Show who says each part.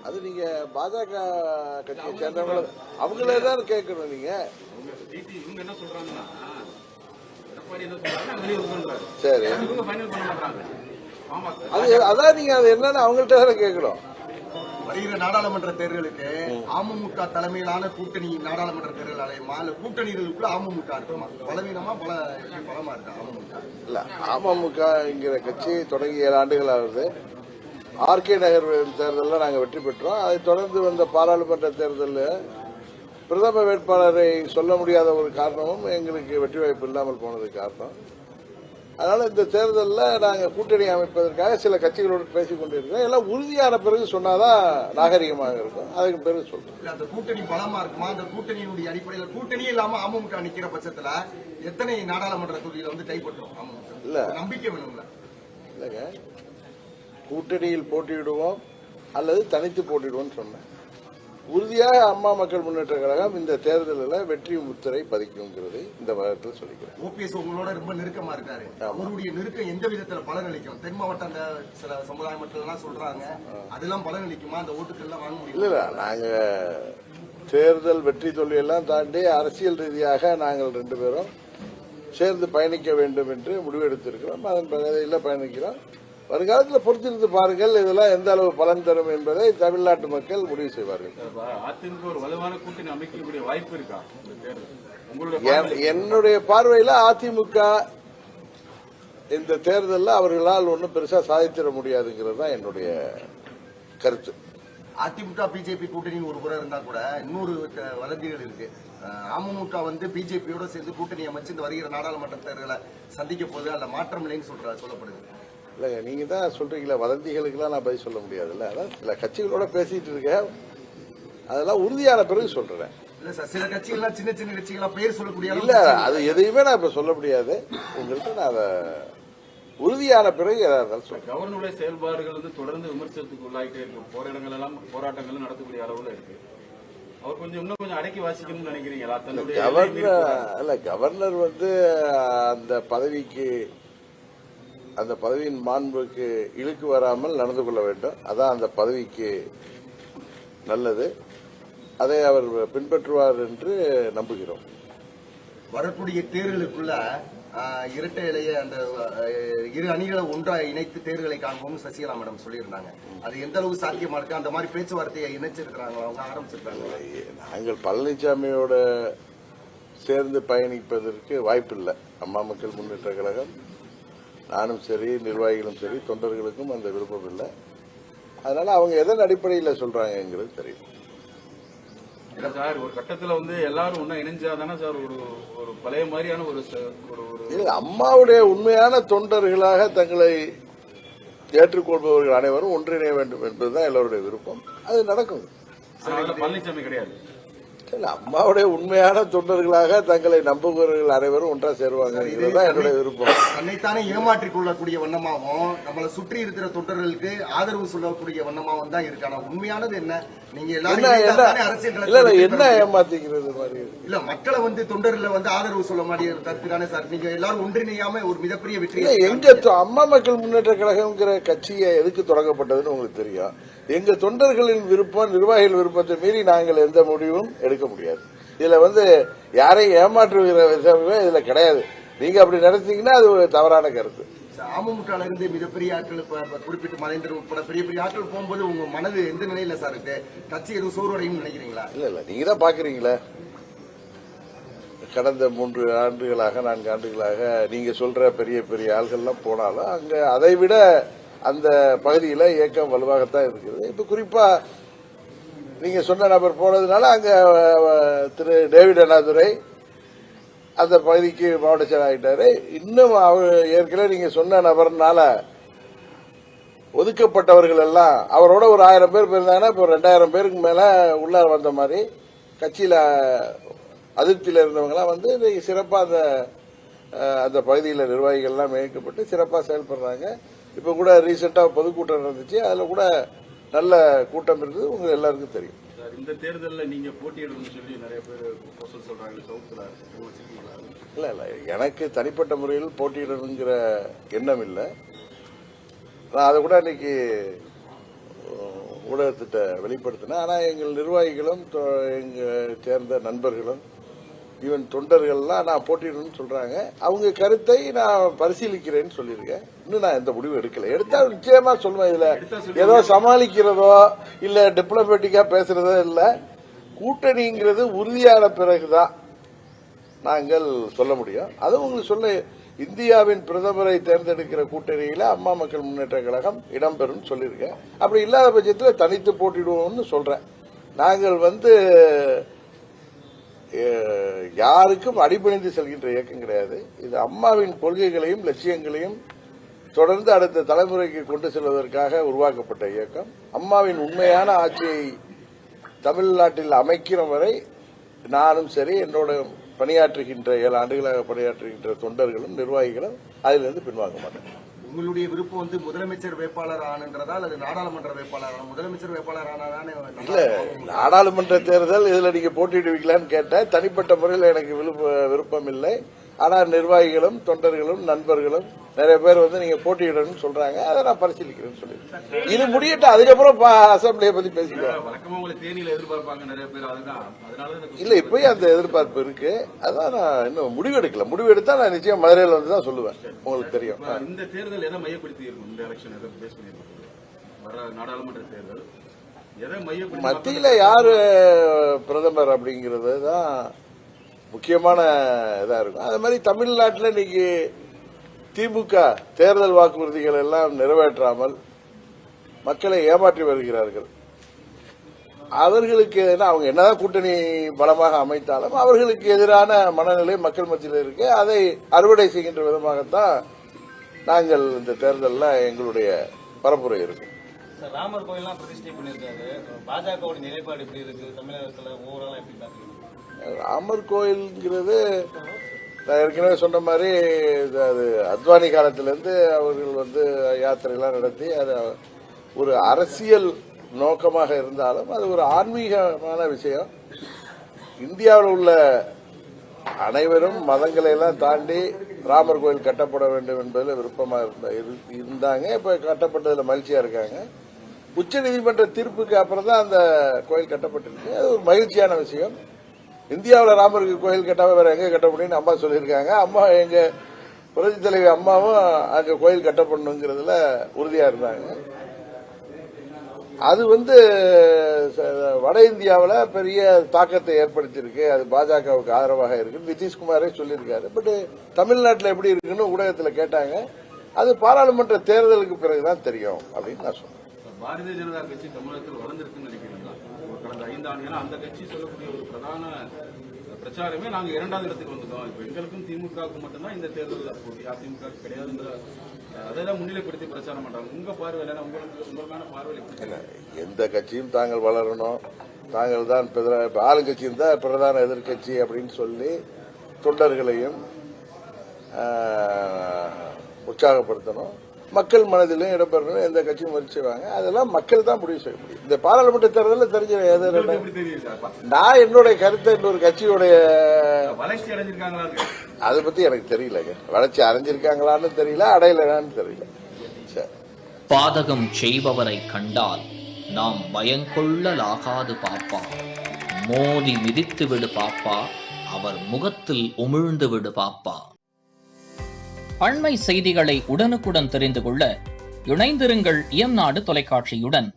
Speaker 1: அது நீங்க பாஜக கட்சியை சேர்ந்தவங்க அவங்களே தான் கேட்கணும். நீங்க
Speaker 2: இவங்க என்ன சொல்றாங்கன்னா எடப்பாடி என்ன சொல்றாங்க
Speaker 1: சரி
Speaker 2: ஃபைனல் பண்ண மாட்டாங்க.
Speaker 1: அதான் நீங்க அது என்னன்னு அவங்கள்ட்ட தானே கேட்கணும்.
Speaker 3: வருகிற நாடாளுமன்ற தேர்தலுக்கு அமமுக தலைமையிலான கூட்டணி நாடாளுமன்ற தேர்தல் கூட்டணிகளுக்குள்ள அமமுக இருக்குமா பலவீனமா பலமா இருக்கா அமமுக?
Speaker 1: இல்ல, அமமுகங்கிற கட்சி தொடங்கி 7 ஆண்டுகள் ஆகுது. ஆர்கே நகர் தேர்தலில் நாங்கள் வெற்றி பெற்றோம். அதை தொடர்ந்து வந்த பாராளுமன்ற தேர்தலில் பிரதம வேட்பாளரை சொல்ல முடியாத ஒரு காரணமும் எங்களுக்கு வெற்றி வாய்ப்பு இல்லாமல் போனதுக்கு காரணம். அதனால இந்த தேர்தலில் நாங்கள் கூட்டணி அமைப்பதற்காக சில கட்சிகளோடு பேசிக் கொண்டிருக்கிறோம். எல்லாம் உறுதியான பிறகு சொன்னாதான் நாகரிகமாக இருக்கும். அதுக்கு பிறகு சொல்றோம்.
Speaker 3: அந்த கூட்டணி பலமா இருக்குமா? அந்த கூட்டணியினுடைய அடிப்படையில் கூட்டணியே இல்லாம அமமுக நிக்கிற பட்சத்துல எத்தனை நாடாளுமன்ற தொகுதியில வந்து கைப்பற்றும் அமமுக? இல்ல நம்பிக்கை வேணும்ல.
Speaker 1: இல்லங்க, கூட்டணியில் போட்டியிடுவோம் அல்லது தனித்து போட்டியிடுவோம் சொன்னேன். உறுதியாக அம்மா மக்கள் முன்னேற்ற கழகம் இந்த தேர்தலில் வெற்றி முத்திரை பதிக்கும்ங்கிறது இந்த வகத்தில் சொல்லிக்கிறேன்.
Speaker 3: ஓபிஎஸ் உங்களோட ரொம்ப நெருக்கமா இருக்காரு. அவருடைய நெருக்கம் எந்த விதத்துல பலனளிக்கும்? தென் மாவட்ட அந்த சில சமுதாய மக்கள் எல்லாம் சொல்றாங்க, அதெல்லாம் பலனளிக்குமா? அந்த ஓட்டுகள் எல்லாம் வாங்க முடியும்?
Speaker 1: இல்ல, நாங்க தேர்தல் வெற்றி தோல்வியெல்லாம் தாண்டி அரசியல் ரீதியாக நாங்கள் 2 பேரும் சேர்ந்து பயணிக்க வேண்டும் என்று முடிவெடுத்திருக்கிறோம். அதன் பகுதியில் பயணிக்கிறோம். வருங்காலத்தில் பொறுத்திருந்து பாருங்கள், இதெல்லாம் எந்த அளவு பலன் தரும் என்பதை தமிழ்நாட்டு மக்கள் முடிவு செய்வார்கள்.
Speaker 2: அதிமுக ஒரு வலுவான கூட்டணி அமைக்கக்கூடிய வாய்ப்பு இருக்கா?
Speaker 1: என்னுடைய பார்வையில் அதிமுக இந்த தேர்தலில் அவர்களால் ஒன்றும் பெருசா சாதித்திட முடியாதுங்கிறது தான் என்னுடைய கருத்து.
Speaker 3: அதிமுக பிஜேபி கூட்டணியில் ஒரு புறம் இருந்தா கூட இன்னொரு வதந்திகள் இருக்கு. அமமுக வந்து பிஜேபியோட சேர்ந்து கூட்டணி அமைச்சு இந்த வருகிற நாடாளுமன்ற தேர்தலை சந்திக்க போது அல்ல மாற்றம் இல்லைன்னு சொல்லப்படுது.
Speaker 1: இல்லைங்க, நீங்க தான் சொல்றீங்களா, வதந்திகளுக்கெல்லாம் நான் பதில் சொல்ல முடியாதுல்ல. அதான் சில கட்சிகளோட பேசிட்டு இருக்கேன், அதெல்லாம் உறுதியான பிறகு சொல்றேன்.
Speaker 3: இல்ல சார், சில கட்சிகள்லாம் சின்ன சின்ன கட்சிகளா பெயர் சொல்லக்கூடிய
Speaker 1: இல்ல, அது எதையுமே நான் இப்ப சொல்ல முடியாது. உங்கள்கிட்ட நான் அதை உறுதியான பிறகு ஏதாவது சொல்றேன்.
Speaker 2: கவர்னருடைய செயல்பாடுகள் வந்து தொடர்ந்து விமர்சனத்துக்கு உள்ளாயிட்டே இருக்கு. போற இடங்கள் எல்லாம் போராட்டங்கள் நடத்தக்கூடிய அளவுல இருக்கு. அவர் இன்னும் கொஞ்சம் அடக்கி வாசிக்கணும்னு நினைக்கிறீங்களா?
Speaker 1: கவர்னர் வந்து அந்த பதவியின் மாண்புக்கு இழுக்கு வராமல் நடந்து கொள்ள வேண்டும். அதான் அந்த பதவிக்கு நல்லது. அதை அவர் பின்பற்றுவார் என்று நம்புகிறோம்.
Speaker 3: வரக்கூடிய தேர்தலுக்குள்ள இரட்டை இலைய அந்த 2 அணிகளை ஒன்றாக இணைத்து தேர்தலை காண்போம் சசிகலா மேடம் சொல்லியிருந்தாங்க. அது எந்த அளவுக்கு சாத்தியமா இருக்கு? அந்த மாதிரி பேச்சுவார்த்தையை இணைச்சிருக்கிறாங்களா? அவங்க ஆரம்பிச்சிருக்காங்க.
Speaker 1: நாங்கள் பழனிசாமியோட சேர்ந்து பயணிப்பதற்கு வாய்ப்பில்லை. அம்மா மக்கள் முன்னேற்ற கழகம், நானும் சரி, நிர்வாகிகளும் சரி, தொண்டர்களுக்கும் அந்த விருப்பம் இல்லை. அதனால அவங்க எதன் அடிப்படையில் சொல்றாங்கிறது தெரியும்.
Speaker 2: சார், ஒரு கட்டத்தில் வந்து எல்லாரும் ஒன்னா இணைஞ்சாதானே சார் ஒரு பழைய மாதிரியான ஒரு
Speaker 1: அம்மாவுடைய உண்மையான தொண்டர்களாக தங்களை ஏற்றுக்கொள்பவர்கள் அனைவரும் ஒன்றிணைய வேண்டும் என்பதுதான் எல்லோருடைய விருப்பம். அது நடக்கும்.
Speaker 2: பழனிசாமி கிடையாது.
Speaker 1: அம்மாவுடைய உண்மையான தொண்டர்களாக தங்களை நம்புபவர்கள் அனைவரும் ஒன்றா சேருவாங்க. இதுதான் என்னுடைய விருப்பம்.
Speaker 3: தன்னைத்தானே ஏமாற்றிக் கொள்ளக்கூடிய வண்ணமாகவும் நம்மளை சுற்றி இருக்கிற தொண்டர்களுக்கு ஆதரவு சொல்லக்கூடிய வண்ணமாகவும் தான் இருக்கான. உண்மையானது என்ன? நீங்க எல்லாரும் அரசியல்
Speaker 1: என்ன ஏமாத்திக்கிறது மாதிரி
Speaker 3: இல்ல, மக்களை வந்து தொண்டர்ல வந்து ஆதரவு சொல்ல மாதிரி தற்கான சார். நீங்க எல்லாரும் ஒன்றிணையாம ஒரு மிகப்பெரிய வெற்றி.
Speaker 1: எங்க அம்மா மக்கள் முன்னேற்ற கழகம்ங்கிற கட்சியை எதுக்கு தொடங்கப்பட்டதுன்னு உங்களுக்கு தெரியும். எங்க தொண்டர்களின் விருப்பம், நிர்வாகிகள் விருப்பத்தை மீறி நாங்கள் எந்த முடிவும் எடுக்க முடியாது. இதுல வந்து யாரையும் ஏமாற்றுகிற விஷயமே இதுல கிடையாது. நீங்க அப்படி நடத்தீங்கன்னா அது ஒரு தவறான கருத்து.
Speaker 3: அமமுக இருந்து மிகப்பெரிய ஆட்கள் குறிப்பிட்டு மறைந்தர் உட்பட பெரிய பெரிய ஆட்கள் போகும்போது உங்க மனது எந்த நிலையில சார் இருக்கு? கட்சி எதுவும் சோர்வடையும் நினைக்கிறீங்களா?
Speaker 1: இல்ல, நீங்க தான் பாக்குறீங்களா, கடந்த 3 ஆண்டுகளாக 4 ஆண்டுகளாக நீங்க சொல்ற பெரிய பெரிய ஆள்கள்லாம் போனாலும் அங்க அதை விட அந்த பகுதியில் இயக்கம் வலுவாகத்தான் இருக்குது. இப்ப குறிப்பா நீங்க சொன்ன நபர் போனதுனால அங்க திரு டேவிட் அண்ணாதுரை அந்த பகுதிக்கு மாவட்ட செயலர் ஆகிட்டாரு. இன்னும் ஏற்கனவே நீங்க சொன்ன நபர்னால ஒதுக்கப்பட்டவர்கள் எல்லாம் அவரோட ஒரு 1000 பேர் போயிருந்தாங்கன்னா இப்போ 2000 பேருக்கு மேல உள்ள வந்த மாதிரி கட்சியில அதிருப்தியில் இருந்தவங்கலாம் வந்து சிறப்பா அந்த பகுதியில் நிர்வாகிகள் எல்லாம் இயக்கப்பட்டு சிறப்பா செயல்படுறாங்க. இப்ப கூட ரீசெண்டா பொதுக்கூட்டம் நடந்துச்சு, அதுல கூட நல்ல கூட்டம் இருந்தது, உங்க எல்லாருக்கும் தெரியும்.
Speaker 2: இந்த தேர்தலில் நீங்க போட்டியிடணும்னு சொல்லி நிறைய பேர் சொல்றாங்க.
Speaker 1: இல்ல, எனக்கு தனிப்பட்ட முறையில் போட்டியிடணுங்கிற எண்ணம் இல்லை. நான் அதை கூட இன்னைக்கு ஊடகத்திட்ட வெளிப்படுத்தினேன். ஆனால் எங்கள் நிர்வாகிகளும் எங்கள் சேர்ந்த நண்பர்களும் ஈவன் தொண்டர்கள்லாம் நான் போட்டிடணும்னு சொல்றாங்க. அவங்க கருத்தை நான் பரிசீலிக்கிறேன்னு சொல்லியிருக்கேன். இன்னும் நான் எந்த முடிவும் எடுக்கல. எடுத்தா நிச்சயமா சொல்லுவேன். இதுல ஏதோ சமாளிக்கிறதோ இல்ல டிப்ளமேட்டிக்கா பேசுறதோ இல்ல. கூட்டணிங்கிறது உறுதியான பிறகுதான் நாங்கள் சொல்ல முடியும். அது உங்களுக்கு சொல்ல இந்தியாவின் பிரதமரை தேர்ந்தெடுக்கிற கூட்டணியில அம்மா மக்கள் முன்னேற்ற கழகம் இடம்பெறும் சொல்லியிருக்கேன். அப்படி இல்லாத பட்சத்தில் தனித்து போட்டிடுவோம்னு சொல்றேன். நாங்கள் யாருக்கும் அடிபணிந்து செல்கின்ற இயக்கம் கிடையாது. இது அம்மாவின் கொள்கைகளையும் லட்சியங்களையும் தொடர்ந்து அடுத்த தலைமுறைக்கு கொண்டு செல்வதற்காக உருவாக்கப்பட்ட இயக்கம். அம்மாவின் உண்மையான ஆட்சியை தமிழ்நாட்டில் அமைக்கிற வரை நானும் சரி, என்னோட பணியாற்றுகின்ற 7 ஆண்டுகளாக பணியாற்றுகின்ற தொண்டர்களும் நிர்வாகிகளும் அதிலிருந்து பின்வாங்க மாட்டேன்.
Speaker 3: உங்களுடைய விருப்பம் முதலமைச்சர் வேட்பாளர் ஆனன்றதா அல்லது நாடாளுமன்ற வேட்பாளர்? முதலமைச்சர் வேட்பாளர் ஆனாதானே
Speaker 1: இல்ல, நாடாளுமன்ற தேர்தல் இதுல நீங்க போட்டியிடுவீங்களான்னு கேட்டேன். தனிப்பட்ட முறையில் எனக்கு விருப்பம் இல்லை. ஆனால் நிர்வாகிகளும் தொண்டர்களும் நண்பர்களும் நிறைய பேர் நீங்க போட்டியிடணும்னு சொல்றாங்க. அதை நான் பரிசீலிக்கிறேன்னு சொல்லியிருக்கேன். இது முடியட்டும், அதுக்கப்புறம் அசம்பிளியை பத்தி பேசிக்கலாம். இல்ல, இப்பயும் அந்த எதிர்பார்ப்பு இருக்கு. அதான் நான் இன்னும் முடிவு எடுக்கல. முடிவு எடுத்தா நான் நிச்சயம் மதுரையில் வந்துதான் சொல்லுவேன். உங்களுக்கு தெரியும்.
Speaker 2: இந்த தேர்தல் எதை மையப்படுத்தி இருக்கும்? இந்த எலெக்ஷன் எதை பேஸ் பண்ணிருக்கோம்? நாடாளுமன்ற தேர்தல் எதை மையப்படுத்தி,
Speaker 1: மத்தியில யாரு பிரதமர் அப்படிங்கறது தான் முக்கியமான இதா இருக்கும். அது மாதிரி தமிழ்நாட்டில் இன்னைக்கு திமுக தேர்தல் வாக்குறுதிகள் எல்லாம் நிறைவேற்றாமல் மக்களை ஏமாற்றி வருகிறார்கள். அவர்களுக்கு அவங்க என்னதான் கூட்டணி பலமாக அமைத்தாலும் அவர்களுக்கு எதிரான மனநிலை மக்கள் மத்தியில் இருக்கு. அதை அறுவடை செய்கின்ற விதமாகத்தான் நாங்கள் இந்த தேர்தலில் எங்களுடைய பரப்புரை இருக்கும்.
Speaker 4: ராமர் கோயிலாம் பிரதிஷ்டை பண்ணிருக்காரு. பாஜகவோட நிலைப்பாடு எப்படி இருக்கு தமிழகத்தில்? ஓவராலா எப்படி பாக்குறீங்க?
Speaker 1: ராமர் கோயில்ங்கிறது நான் ஏற்கனவே சொன்ன மாதிரி அது அத்வானி காலத்திலிருந்து அவர்கள் யாத்திரையெல்லாம் நடத்தி அது ஒரு அரசியல் நோக்கமாக இருந்தாலும் அது ஒரு ஆன்மீகமான விஷயம். இந்தியாவில் உள்ள அனைவரும் மதங்களை எல்லாம் தாண்டி ராமர் கோயில் கட்டப்பட வேண்டும் என்பதில் விருப்பமாக இருந்தாங்க. இப்ப கட்டப்பட்டதில் மகிழ்ச்சியா இருக்காங்க. உச்ச நீதிமன்ற தீர்ப்புக்கு அப்புறம் தான் அந்த கோயில் கட்டப்பட்டிருக்கு. அது ஒரு மகிழ்ச்சியான விஷயம். இந்தியாவில் ராமருக்கு கோயில் கட்டாம வேற எங்க கட்ட முடியும்னு அம்மா சொல்லியிருக்காங்க. அம்மா எங்க புரட்சி தலைவி அம்மாவும் அங்க கோயில் கட்டப்படணுங்கிறதுல உறுதியா இருந்தாங்க. அது வட இந்தியாவில் பெரிய தாக்கத்தை ஏற்படுத்தியிருக்கு. அது பாஜகவுக்கு ஆதரவாக இருக்கு. நிதிஷ்குமாரே சொல்லியிருக்காரு. பட் தமிழ்நாட்டில் எப்படி இருக்குன்னு ஊடகத்தில் கேட்டாங்க. அது பாராளுமன்ற தேர்தலுக்கு பிறகுதான் தெரியும் அப்படின்னு நான் சொன்னேன்.
Speaker 2: பாரதிய ஜனதா கட்சி தமிழகத்தில் வளர்ந்திருக்குன்னு நினைக்கிறீங்களா? கடந்த 5 ஆண்டு, ஏன்னா அந்த கட்சி சொல்லக்கூடிய ஒரு பிரதான பிரச்சாரமே நாங்க 2வது இடத்துக்கு வந்துட்டோம். இப்ப எங்களுக்கும் திமுகவுக்கு மட்டும்தான் இந்த தேர்தலில் போட்டி, அதிமுக கிடையாதுன்ற அதைதான் முன்னிலைப்படுத்தி பிரச்சாரம் பண்றாங்க. உங்க பார்வையில உங்களுக்கான பார்வையில்
Speaker 1: எந்த கட்சியும் தாங்கள் வளரணும், தாங்கள் தான் ஆளுங்கட்சியும் தான் பிரதான எதிர்கட்சி அப்படின்னு சொல்லி தொண்டர்களையும் உற்சாகப்படுத்தணும். மக்கள் மனதிலும் இடம்பெறணும். எந்த கட்சியும் முயற்சி செய்வாங்க. அதெல்லாம் மக்கள் தான் முடிவு செய்ய முடியும். இந்த பாராளுமன்ற தேர்தலில் தெரிஞ்ச நான் என்னுடைய கருத்தை இன்னொரு கட்சியுடைய
Speaker 2: வளர்ச்சி அடைஞ்சிருக்காங்களா
Speaker 1: அதை பத்தி எனக்கு தெரியலங்க. வளர்ச்சி அடைஞ்சிருக்காங்களான்னு தெரியல, அடையலன்னு தெரியல.
Speaker 5: பாதகம் செய்பவரை கண்டால் நாம் பயங்கொள்ளலாகாது பாப்பா. மோதி மிதித்து விடு பாப்பா, அவர் முகத்தில் உமிழ்ந்து விடு பாப்பா. அண்மை செய்திகளை உடனுக்குடன் தெரிந்து கொள்ள இணைந்திருங்கள் இயம்நாடு தொலைக்காட்சியுடன்.